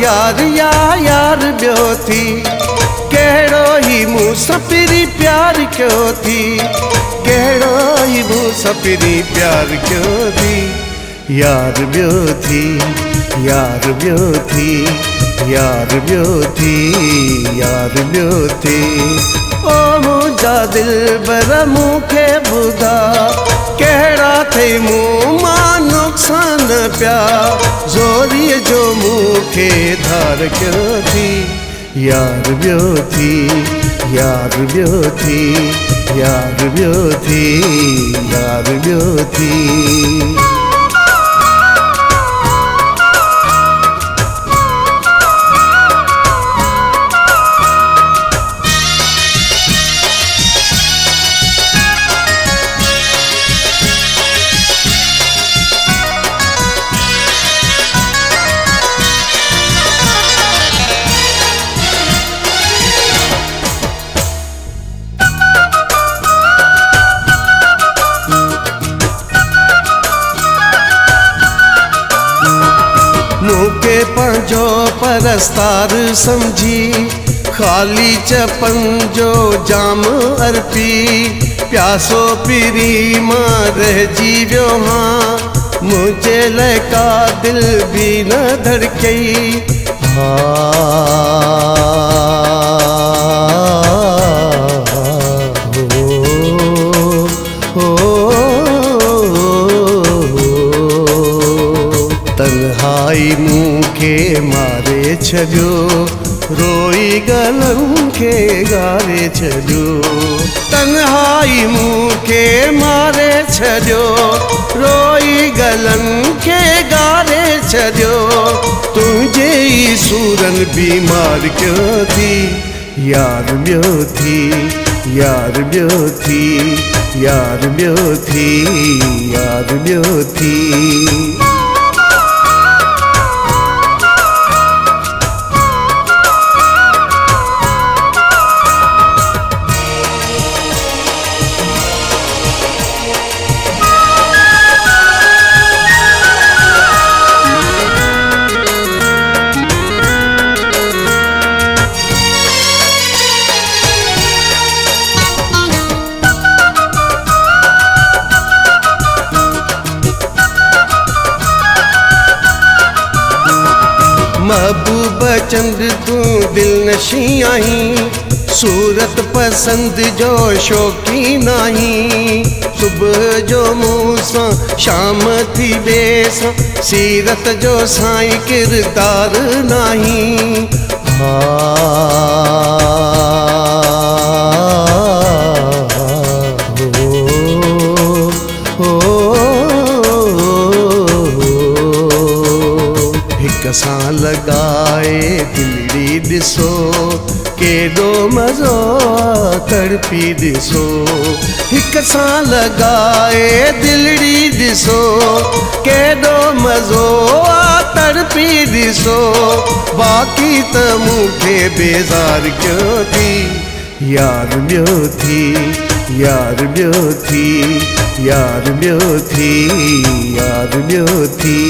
यार या यार ॿियो थी, कहिड़ो ही मूं सां पहिरीं प्यार कयो थी, कहिड़ो ही मूं सां पहिरीं प्यार कयो थी। यार ॿियो थी, यार ॿियो थी, यार ॿियो थी, यार ॿियो थी। ओ मुंहिंजा दिलबर मूंखे ॿुधा, कहिड़ा अथई मूं मां नुक़सान पिया, ज़ोरीअ जो मूंखे धार कयो थी। यार ॿियो थी, यार ॿियो थी, यार ॿियो थी, यार ॿियो थी। मूंखे पंहिंजो परस्तार सम्झी, ख़ाली चपन जो जाम अर्पी, प्यासो पीरी मां रहिजी वियो हां, मुंहिंजे लाइ का दिल बि न धड़कई। तन्हाई मूंखे मारे छॾियो, रोई गलनि खे गारे छॾियो। तन्हाई मूंखे मारे छॾियो, रोई गलनि खे गारे छॾियो। तुंहिंजे ई सूरनि बीमार कयो थी। यार ॿियो थी, यार ॿियो थी, यार ॿियो थी, यार ॿियो थी। महबूब चंद तूं दिलनशी आहीं, सूरत पसंद जो शौक़ीन आहीं। सुबुह जो मूं सां शाम थी वेसां, सीरत जो साईं किरदार नाही। हिक सां लॻाए दिलड़ी ॾिसो, केॾो मज़ो तड़पी ॾिसो। हिक सां लॻाए दिलड़ी ॾिसो, केॾो मज़ो तड़पी ॾिसो। बाक़ी त मूंखे बेज़ार कयो थी। यार ॿियो थी, यार ॿियो थी, यार ॿियो थी, यार ॿियो थी।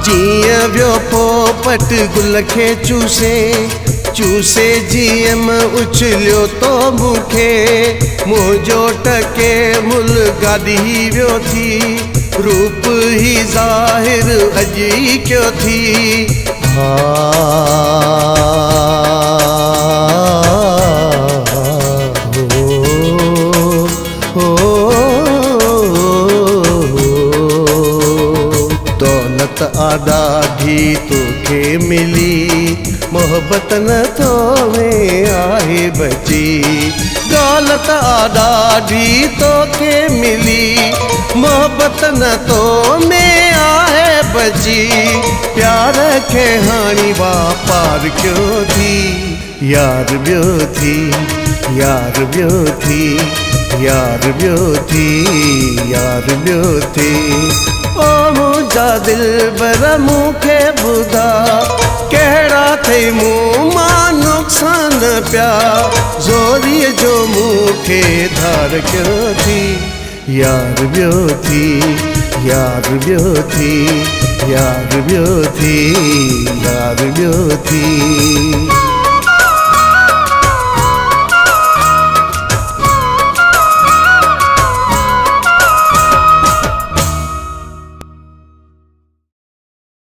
जीअं वियो पोपट गुल खे चूसे, चूसे जीअं उछलियो तो मूंखे। मुंहिंजो टके मुल गाॾी वियो थी, रूप ही ज़ाहिर अॼु ई कयो थी। दौलत ॾाढी तोखे मिली, मोहब्बत न तो में आहे बची। दौलत ॾाढी तोखे मिली, मोहब्बत न तो में आहे बची प्यार खे हाणी वापार क्यों थी यार बियो थी यार बियो थी यार बियो थी यार बियो थी ओ मुंहिंजा दिलबर मूंखे ॿुधा कहिड़ा थई मूं मां नुक़सान पिया ज़ोरीअ जो मूंखे धार क्यों थी यार बियो थी यार बियो थी यार बियो थी यार बियो थी